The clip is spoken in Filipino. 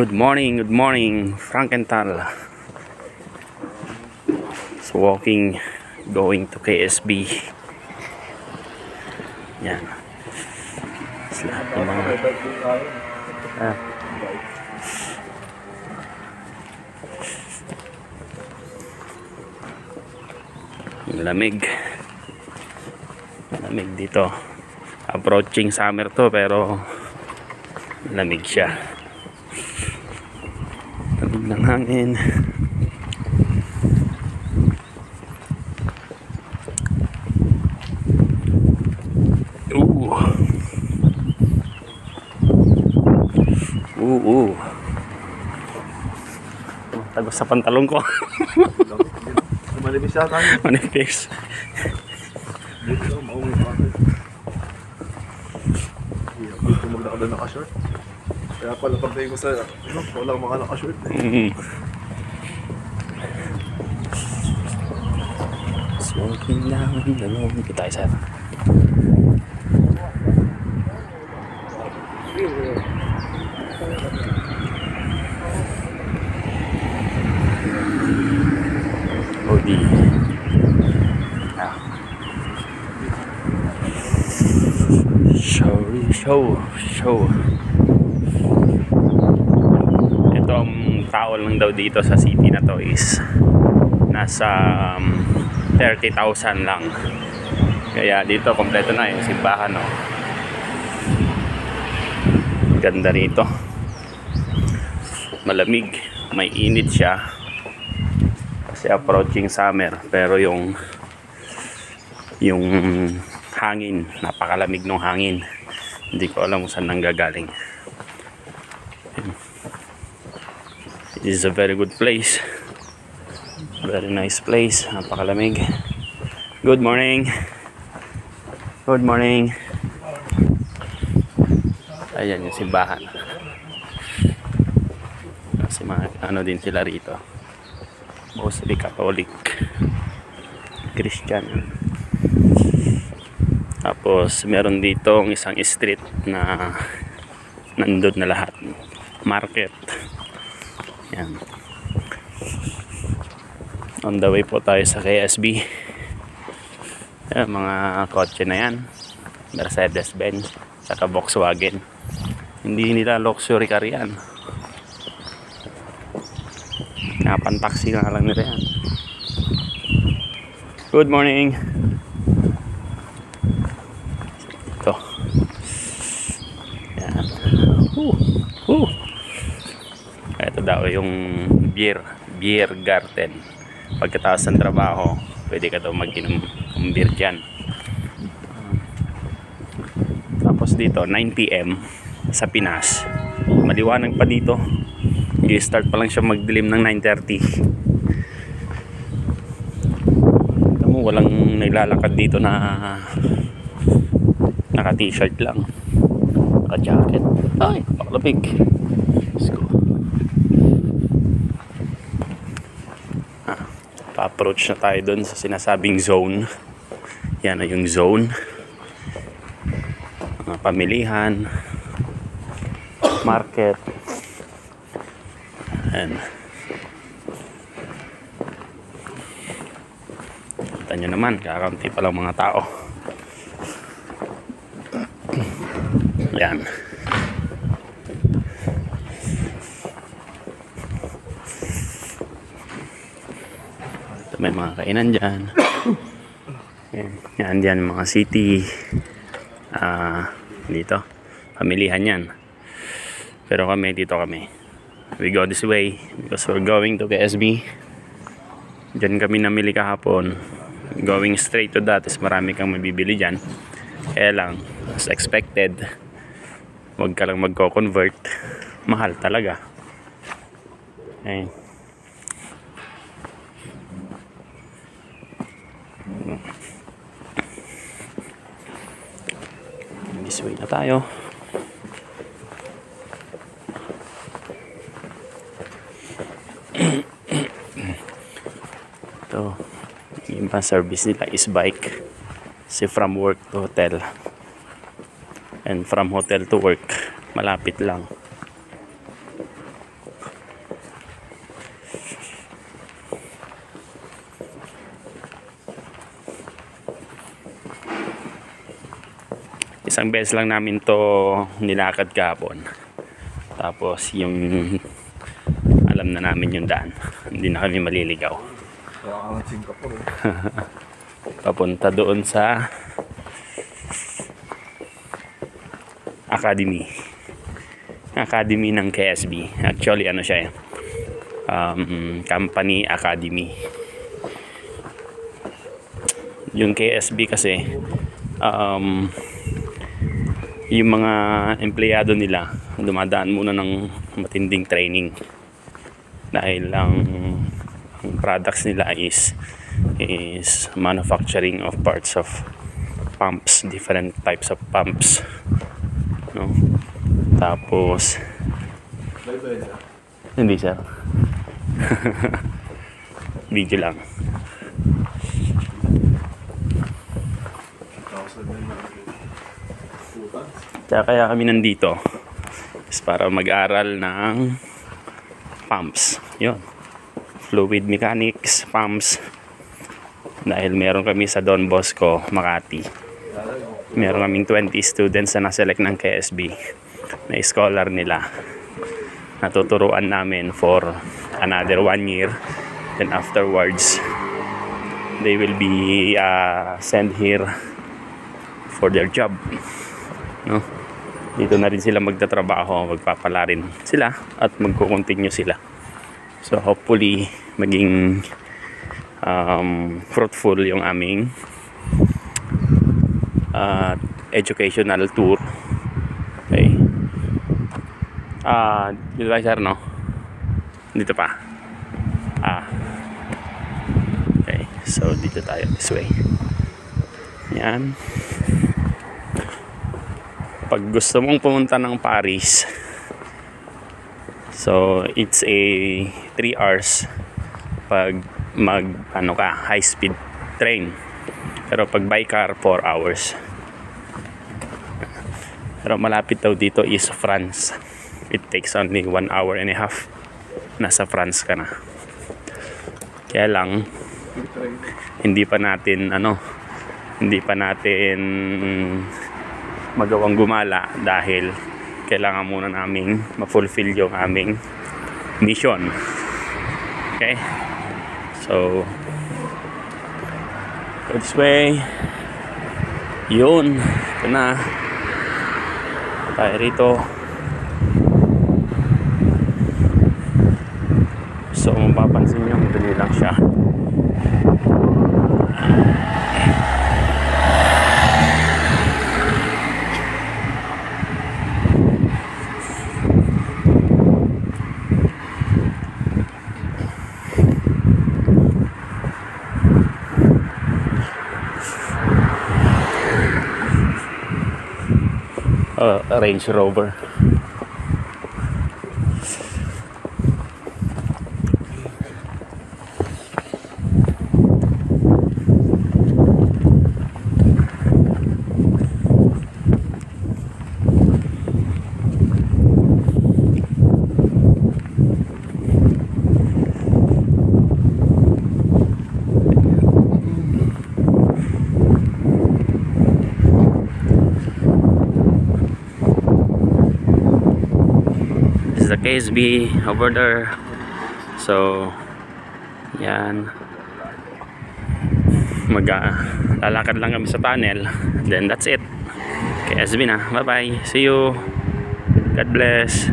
Good morning, Frankenthal. So walking, going to KSB. Yan. Sa lahat ng mga lamig dito. Approaching summer to, pero lamig siya. Lamig ng hangin. Tagos sa pantalon ko. Manipis yata. Manipis. Dito maungi pa ako. Dito magdaka doon naka-short. Kaya pala pagdating ko sa walang mga naka-short. Smoking down the road. Dito tayo sir. Odi. Show. Ito ang tao lang daw dito sa city na to is nasa 30,000 lang. Kaya dito kompleto na yung simbahan, no? Ganda rito. Malamig, may init siya. Kasi approaching summer, pero yung hangin, napakalamig ng hangin. Hindi ko alam kung saan nanggagaling. It is a very good place. Very nice place. Napakalamig. Good morning. Good morning. Ayan yung simbahan. Kasi mga ano din sila rito. Mostly Catholic, Christian. Tapos meron dito isang street na nandun na lahat. Market. Yan. On the way po tayo sa KSB. Yan, mga kotse na yan. Mercedes-Benz, saka Volkswagen. Hindi nila luxury car yan. Napantaksi na lang nila yan. Good morning. Ito. Yan. Ito daw yung beer garden. Pagkatapos ng trabaho, pwede ka daw mag-inom ng beer dyan. Tapos dito 9 PM sa Pinas, maliwanag pa dito. I-start pa lang siya magdilim ng 9:30. Alam mo, walang naglalakad dito na naka-t-shirt lang, naka-jacket. Ay, makalapig. Let's go. Pa-approach na tayo dun sa sinasabing zone. Yan na yung zone. Mga pamilihan, market. Ayan. Kita nyo naman, kakaunti pa lang mga tao. Ayan. Ito, may mga kainan dyan. Yan dyan, mga city. Dito, pamilihan yan. Pero kami, dito kami. We go this way because we're going to KSB. Diyan kami namili kahapon. Going straight to that is marami kang mabibili dyan. Kaya lang, as expected, huwag ka lang magko-convert. Mahal talaga. Ayun. This way na tayo. Ito, yung service nila is bike. Kasi from work to hotel and from hotel to work malapit lang. Isang beses lang namin to nilakad kahapon. Tapos yung alam na namin yung daan. Hindi na kami maliligaw. Kaya ang Singapore. Papunta doon sa Academy ng KSB. Actually ano siya eh, Company Academy. Yung KSB kasi yung mga empleyado nila dumadaan muna ng matinding training dahil ang products nila is manufacturing of parts of pumps, different types of pumps, no? Tapos hindi sir. Video lang. Kaya kami nandito is para mag-aral ng pumps. Yun. Fluid mechanics, pumps. Dahil meron kami sa Don Bosco, Makati. Meron kaming 20 students na naselect ng KSB na scholar nila. Natuturuan namin for another 1 year. Then afterwards, they will be sent here for their job. No? Dito na rin sila magtatrabaho, magpapala rin sila at magko-continue sila. So hopefully maging fruitful yung aming educational tour. Okay. Dito tayo sir, no? Dito pa. Okay. So dito tayo, this way. Yan. Pag gusto mong pumunta ng Paris, so it's a 3 hours pag high speed train. Pero pag by car 4 hours. Pero malapit daw dito is France. It takes only 1 hour and a half. Nasa France ka na. Kaya lang hindi pa natin magawang gumala dahil kailangan muna naming ma-fulfill yung aming mission. Okay? So go this way. Yun. Ito na. Tayo rito. So mapapansin nyo, madali lang siya. Range Rover. The KSB over there. So yan, lalakad lang kami sa tunnel, then that's it. KSB na. Bye bye, see you, God bless.